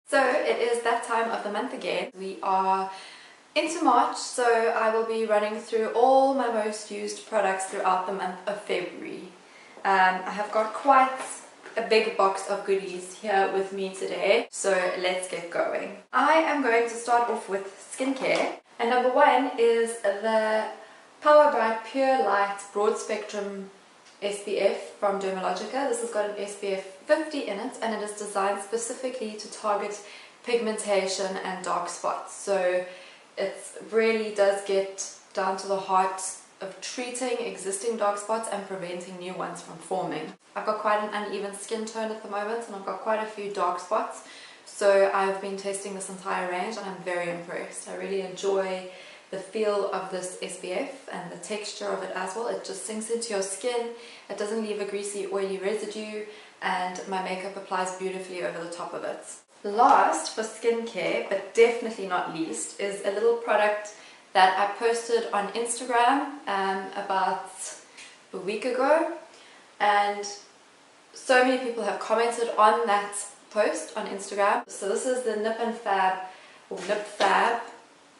So it is that time of the month again. We are into March, so I will be running through all my most used products throughout the month of February. I have got quite a big box of goodies here with me today, so let's get going. I am going to start off with skincare, and number one is the Power Bright Pure Light Broad Spectrum SPF from Dermalogica. This has got an SPF 50 in it, and it is designed specifically to target pigmentation and dark spots. So it really does get down to the heart of treating existing dark spots and preventing new ones from forming. I've got quite an uneven skin tone at the moment, and I've got quite a few dark spots, so I've been testing this entire range and I'm very impressed. I really enjoy the feel of this SPF and the texture of it as well. It just sinks into your skin, it doesn't leave a greasy oily residue, and my makeup applies beautifully over the top of it. Last for skincare, but definitely not least, is a little product that I posted on Instagram about a week ago, and so many people have commented on that post on Instagram. So this is the Nip and Fab, or Nip Fab.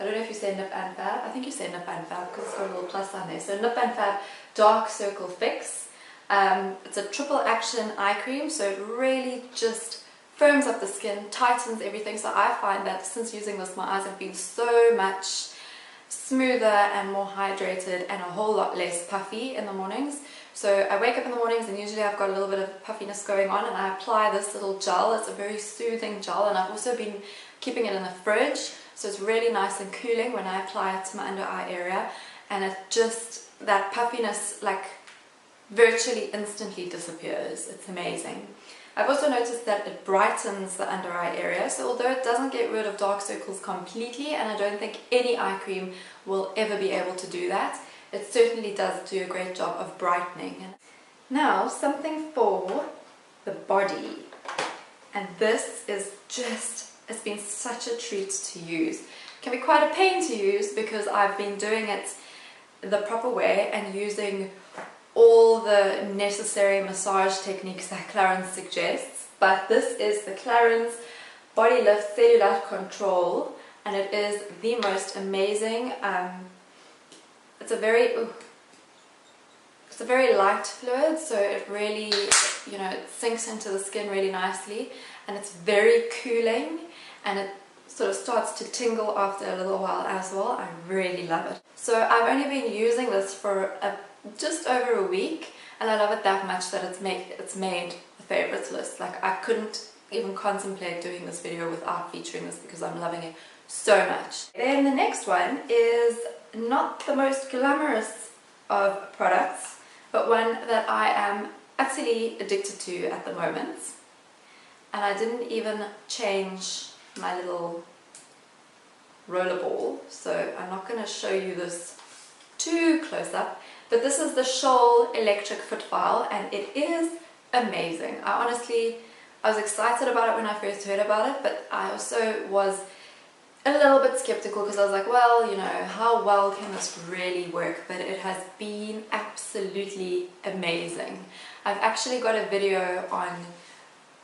I don't know if you say Nip and Fab. I think you say Nip and Fab because it's got a little plus on there. So Nip and Fab Dark Circle Fix. It's a triple action eye cream, so it really just firms up the skin, tightens everything. So I find that since using this, my eyes have been so much smoother and more hydrated and a whole lot less puffy in the mornings. So I wake up in the mornings and usually I've got a little bit of puffiness going on, and I apply this little gel. It's a very soothing gel, and I've also been keeping it in the fridge, so it's really nice and cooling when I apply it to my under eye area, and it just, that puffiness like virtually instantly disappears. It's amazing. I've also noticed that it brightens the under eye area, so although it doesn't get rid of dark circles completely, and I don't think any eye cream will ever be able to do that, it certainly does do a great job of brightening. Now something for the body, and this is just, it's been such a treat to use. It can be quite a pain to use because I've been doing it the proper way and using all the necessary massage techniques that Clarins suggests, but this is the Clarins Body Lift Cellulite Control, and it is the most amazing. It's a very light fluid, so it really, it sinks into the skin really nicely, and it's very cooling, and it sort of starts to tingle after a little while as well. I really love it. So I've only been using this for just over a week, and I love it that much that it's made the favorites list. Like, I couldn't even contemplate doing this video without featuring this because I'm loving it so much. Then the next one is not the most glamorous of products, but one that I am utterly addicted to at the moment, and I didn't even change my little rollerball, so I'm not going to show you this too close up, but this is the Scholl electric foot file, and it is amazing. I was excited about it when I first heard about it, but I also was a little bit skeptical because I was like, well, how well can this really work? But it has been absolutely amazing. I've actually got a video on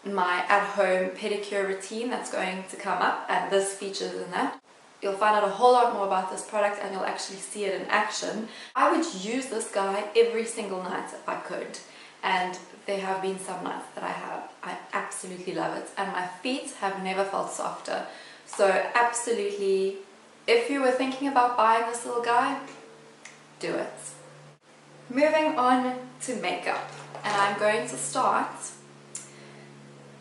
my at-home pedicure routine that's going to come up, and this features in that. You'll find out a whole lot more about this product, and you'll actually see it in action. I would use this guy every single night if I could, and there have been some nights that I have. I absolutely love it, and my feet have never felt softer. So absolutely, if you were thinking about buying this little guy, do it. Moving on to makeup, and I'm going to start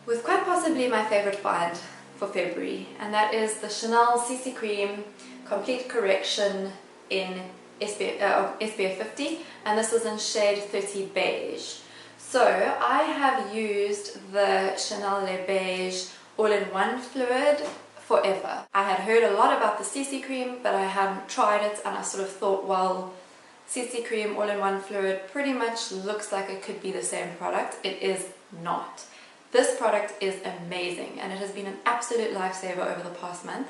with quite possibly my favorite find for February, and that is the Chanel CC Cream Complete Correction in SPF 50, and this is in shade 30 Beige. So I have used the Chanel Le Beige all-in-one fluid forever. I had heard a lot about the CC cream, but I hadn't tried it, and I sort of thought, well, CC cream all-in-one fluid pretty much looks like it could be the same product. It is not. This product is amazing, and it has been an absolute lifesaver over the past month.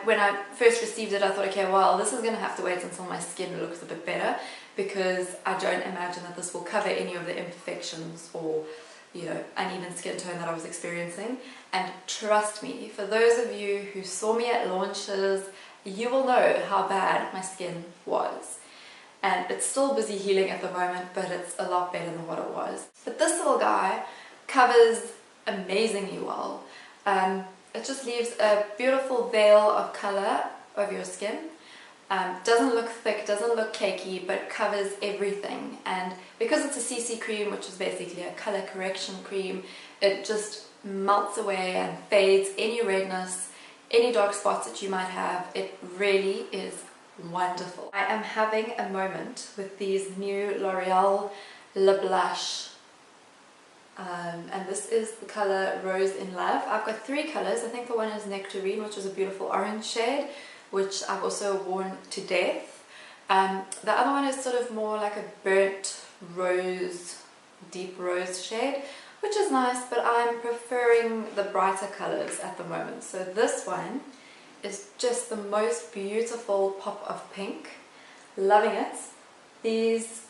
When I first received it, I thought, okay, well, this is going to have to wait until my skin looks a bit better, because I don't imagine that this will cover any of the imperfections or you know, uneven skin tone that I was experiencing. And trust me, for those of you who saw me at launches, you will know how bad my skin was. And it's still busy healing at the moment, but it's a lot better than what it was. But this little guy covers amazingly well. It just leaves a beautiful veil of colour over your skin. Doesn't look thick, doesn't look cakey, but covers everything. And because it's a CC cream, which is basically a colour correction cream, it just melts away and fades any redness, any dark spots that you might have. It really is wonderful. I am having a moment with these new L'Oreal lip blush. And this is the colour Rose in Love. I've got three colours. I think the one is Nectarine, which is a beautiful orange shade, which I've also worn to death. The other one is sort of more like a burnt rose, deep rose shade, which is nice, but I'm preferring the brighter colours at the moment. So this one is just the most beautiful pop of pink. Loving it. These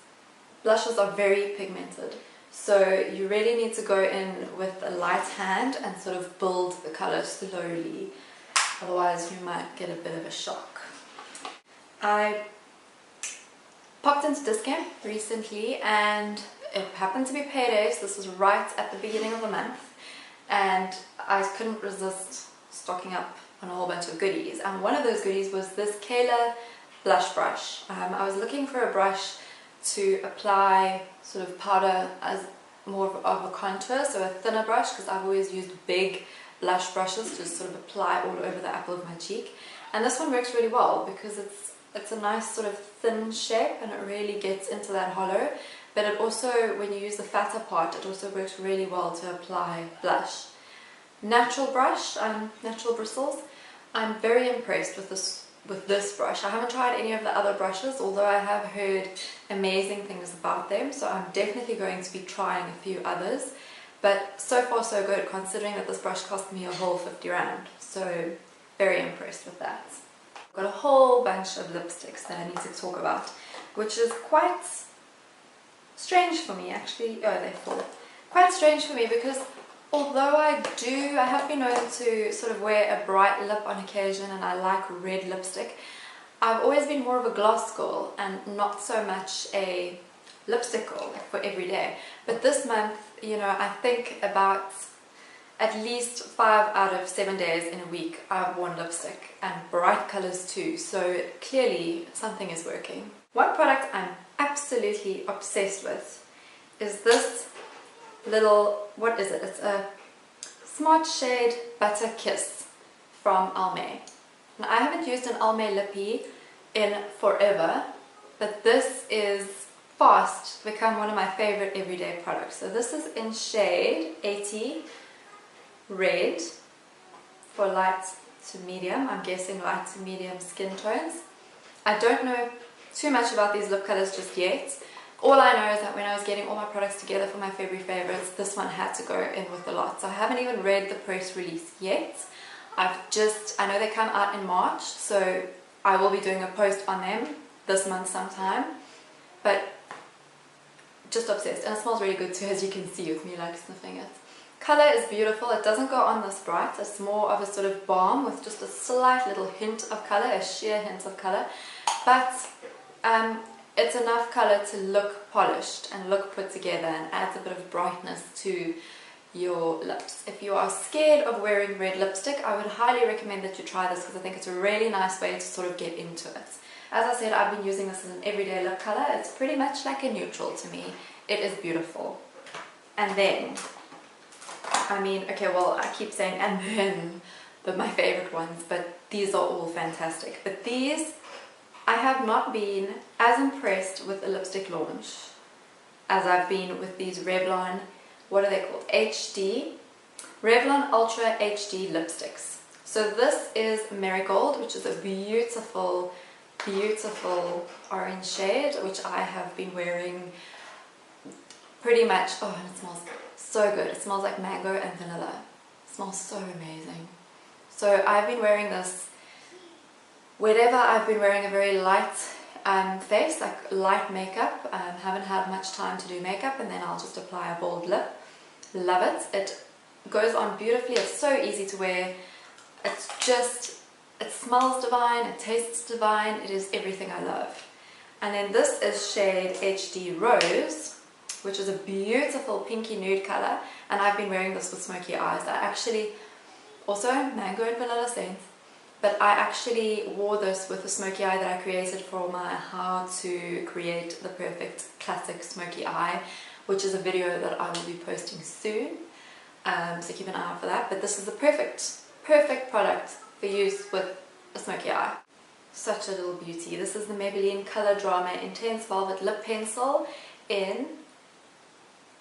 blushes are very pigmented, so you really need to go in with a light hand and sort of build the colour slowly, otherwise you might get a bit of a shock. I popped into discount recently and it happened to be Paydays. This was right at the beginning of the month and I couldn't resist stocking up on a whole bunch of goodies, and one of those goodies was this Kayla blush brush. I was looking for a brush to apply sort of powder as more of a contour, so a thinner brush, because I've always used big blush brushes to sort of apply all over the apple of my cheek, and this one works really well because it's a nice sort of thin shape and it really gets into that hollow, but it also, when you use the fatter part, it also works really well to apply blush. Natural brush, natural bristles. I'm very impressed with this brush. I haven't tried any of the other brushes, although I have heard amazing things about them, so I'm definitely going to be trying a few others. But so far so good, considering that this brush cost me a whole 50 rand. So very impressed with that. I've got a whole bunch of lipsticks that I need to talk about, which is quite strange for me actually. Oh, they're full. Quite strange for me because although I have been known to sort of wear a bright lip on occasion and I like red lipstick, I've always been more of a gloss girl and not so much a lipstick girl, like for every day. But this month, you know, I think about at least 5 out of 7 days in a week I've worn lipstick, and bright colors too, so clearly something is working. One product I'm absolutely obsessed with is this little, what is it? It's a Smart Shade Butter Kiss from Almay. Now, I haven't used an Almay lippy in forever, but this is fast become one of my favorite everyday products. So this is in shade 80 Red for light to medium. I'm guessing light to medium skin tones. I don't know too much about these lip colors just yet. All I know is that when I was getting all my products together for my February favorites, this one had to go in with a lot. So I haven't even read the press release yet. I know they come out in March, so I will be doing a post on them this month sometime. But just obsessed, and it smells really good too, as you can see with me like sniffing it. Color is beautiful. It doesn't go on this bright. It's more of a sort of balm with just a slight little hint of color, a sheer hint of color. But it's enough color to look polished and look put together and adds a bit of brightness to your lips. If you are scared of wearing red lipstick, I would highly recommend that you try this because I think it's a really nice way to sort of get into it. As I said, I've been using this as an everyday lip color. It's pretty much like a neutral to me. It is beautiful. And then, I mean, okay, well, I keep saying and then, but my favorite ones, but these are all fantastic. But these, I have not been as impressed with a lipstick launch as I've been with these Revlon, what are they called? HD, Revlon Ultra HD lipsticks. So this is Marigold, which is a beautiful, beautiful orange shade, which I have been wearing pretty much. Oh, and it smells so good. It smells like mango and vanilla. It smells so amazing. So I've been wearing this whenever I've been wearing a very light face, like light makeup. Haven't had much time to do makeup, and then I'll just apply a bold lip. love it. It goes on beautifully, it's so easy to wear. It's just, it smells divine, it tastes divine, it is everything I love. And then this is shade HD Rose, which is a beautiful pinky nude color, and I've been wearing this with smoky eyes. I actually, also mango and vanilla scents, but I actually wore this with a smoky eye that I created for my how to create the perfect classic smoky eye, which is a video that I will be posting soon, so keep an eye out for that. But this is the perfect product for use with a smoky eye. Such a little beauty. This is the Maybelline Color Drama Intense Velvet Lip Pencil in,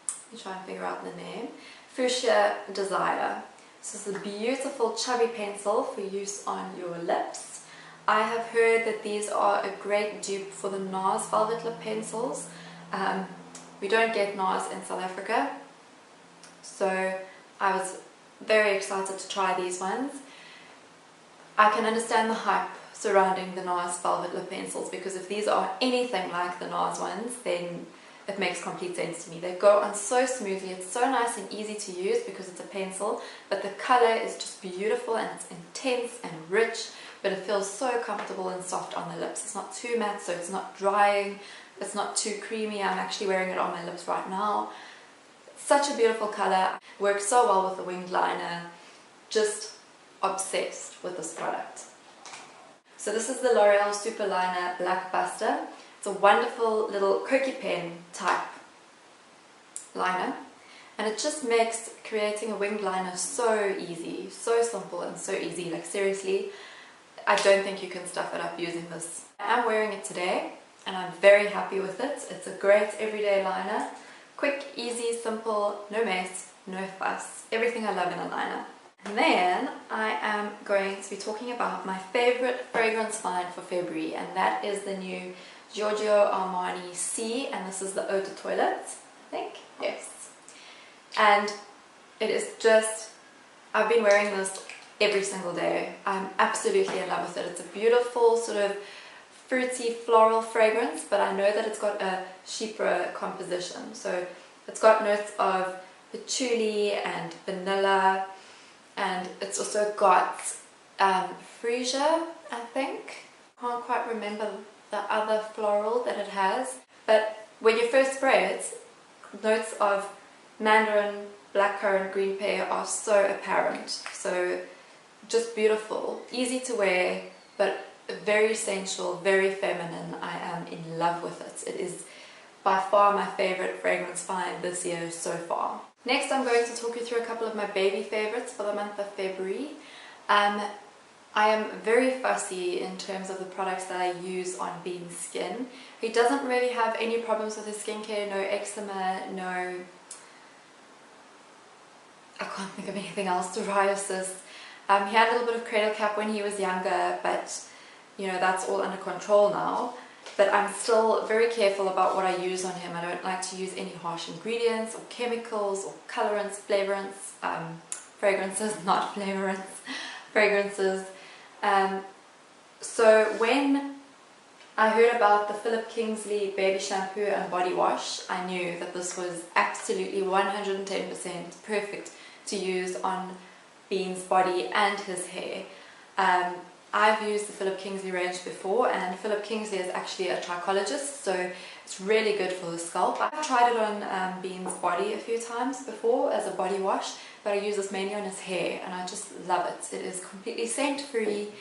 let me try and figure out the name, Fuchsia Desire. This is a beautiful chubby pencil for use on your lips. I have heard that these are a great dupe for the NARS Velvet Lip Pencils. We don't get NARS in South Africa, so I was very excited to try these ones. I can understand the hype surrounding the NARS Velvet Lip Pencils, because if these are anything like the NARS ones, then it makes complete sense to me. They go on so smoothly, it's so nice and easy to use because it's a pencil, but the color is just beautiful and it's intense and rich, but it feels so comfortable and soft on the lips. It's not too matte, so it's not drying, it's not too creamy. I'm actually wearing it on my lips right now. Such a beautiful color, works so well with the winged liner. Just obsessed with this product. So this is the L'Oreal Super Liner Black Buster. It's a wonderful little cookie pen type liner, and it just makes creating a winged liner so easy, so simple and so easy. Like seriously, I don't think you can stuff it up using this. I'm wearing it today and I'm very happy with it. It's a great everyday liner. Quick, easy, simple, no mess, no fuss. Everything I love in a liner. And then I am going to be talking about my favorite fragrance find for February, and that is the new Giorgio Armani C, and this is the Eau de Toilette, I think, yes. And it is just, I've been wearing this every single day. I'm absolutely in love with it. It's a beautiful sort of fruity floral fragrance, but I know that it's got a chypre composition. So it's got notes of patchouli and vanilla, and it's also got freesia, I think. Can't quite remember the other floral that it has, but when you first spray it, notes of mandarin, blackcurrant, green pear are so apparent. So just beautiful, easy to wear, but very sensual, very feminine. I am in love with it. It is by far my favorite fragrance find this year so far. Next, I'm going to talk you through a couple of my baby favorites for the month of February. I am very fussy in terms of the products that I use on Bean's skin. He doesn't really have any problems with his skincare, no eczema, no, I can't think of anything else, psoriasis. He had a little bit of cradle cap when he was younger, but you know, that's all under control now. But I'm still very careful about what I use on him. I don't like to use any harsh ingredients or chemicals or colorants, flavorants, fragrances, not flavorants, fragrances. So when I heard about the Philip Kingsley baby shampoo and body wash, I knew that this was absolutely 110% perfect to use on Bean's body and his hair. I've used the Philip Kingsley range before, and Philip Kingsley is actually a trichologist, so it's really good for the scalp. I've tried it on Bean's body a few times before as a body wash, but I use this mainly on his hair, and I just love it. It is completely scent-free.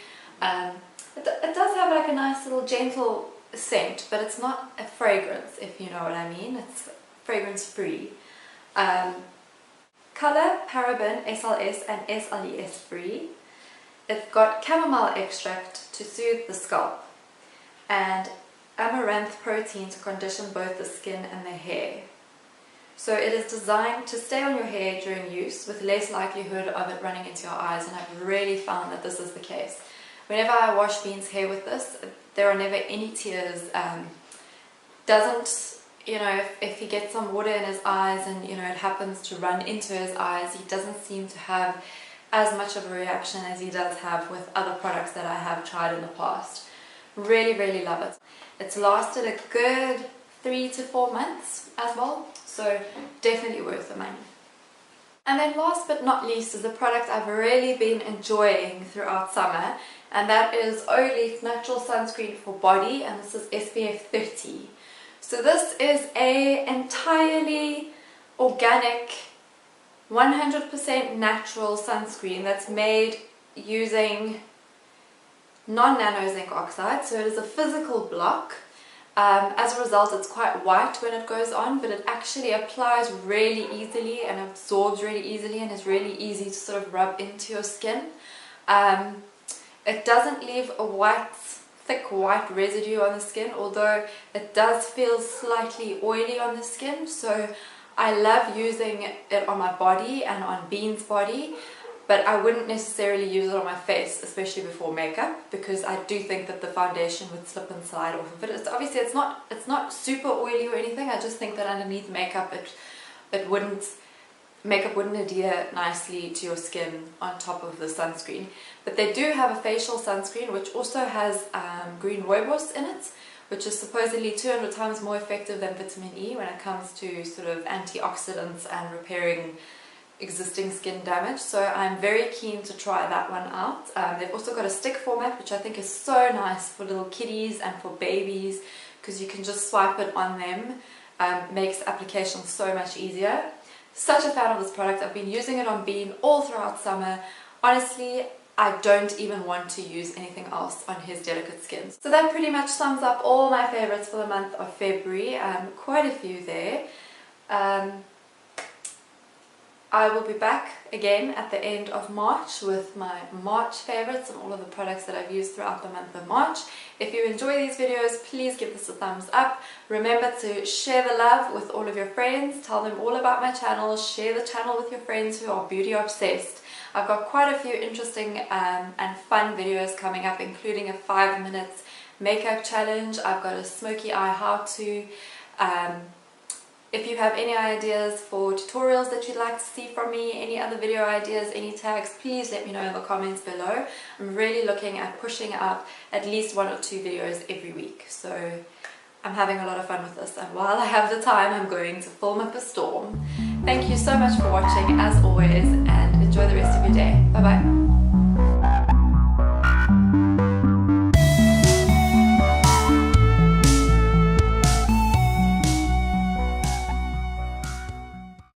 It does have like a nice little gentle scent, but it's not a fragrance, if you know what I mean. It's fragrance-free. Color, paraben, SLS and SLES free. It's got chamomile extract to soothe the scalp and amaranth protein to condition both the skin and the hair. So it is designed to stay on your hair during use with less likelihood of it running into your eyes, and I've really found that this is the case. Whenever I wash Bean's hair with this, there are never any tears. Doesn't, you know, if he gets some water in his eyes and, you know, it happens to run into his eyes, he doesn't seem to have as much of a reaction as he does have with other products that I have tried in the past. Really, really love it. It's lasted a good 3 to 4 months as well, so definitely worth the money. And then last but not least is a product I've really been enjoying throughout summer, and that is Oh-Lief Natural Sunscreen for Body, and this is SPF 30. So this is a entirely organic, 100% natural sunscreen that's made using non-nano zinc oxide, so it is a physical block. As a result, it's quite white when it goes on, but it actually applies really easily and absorbs really easily and is really easy to sort of rub into your skin. It doesn't leave a thick white residue on the skin, although it does feel slightly oily on the skin, so I love using it on my body and on Bean's body, but I wouldn't necessarily use it on my face, especially before makeup, because I do think that the foundation would slip and slide off of it. Obviously it's not super oily or anything. I just think that underneath makeup makeup wouldn't adhere nicely to your skin on top of the sunscreen. But they do have a facial sunscreen which also has green rooibos in it, which is supposedly 200 times more effective than vitamin E when it comes to sort of antioxidants and repairing existing skin damage. So I'm very keen to try that one out. They've also got a stick format, which I think is so nice for little kiddies and for babies, because you can just swipe it on them. Makes application so much easier. Such a fan of this product. I've been using it on Bean all throughout summer. Honestly, I don't even want to use anything else on his delicate skin. So that pretty much sums up all my favorites for the month of February. Quite a few there. I will be back again at the end of March with my March favorites and all of the products that I've used throughout the month of March. If you enjoy these videos, please give this a thumbs up. Remember to share the love with all of your friends. Tell them all about my channel. Share the channel with your friends who are beauty obsessed. I've got quite a few interesting and fun videos coming up, including a 5-minute makeup challenge. I've got a smoky eye how-to. If you have any ideas for tutorials that you'd like to see from me, any other video ideas, any tags, please let me know in the comments below. I'm really looking at pushing out at least 1 or 2 videos every week. So I'm having a lot of fun with this, and while I have the time, I'm going to film up a storm. Thank you so much for watching as always, and enjoy the rest of your day. Bye bye.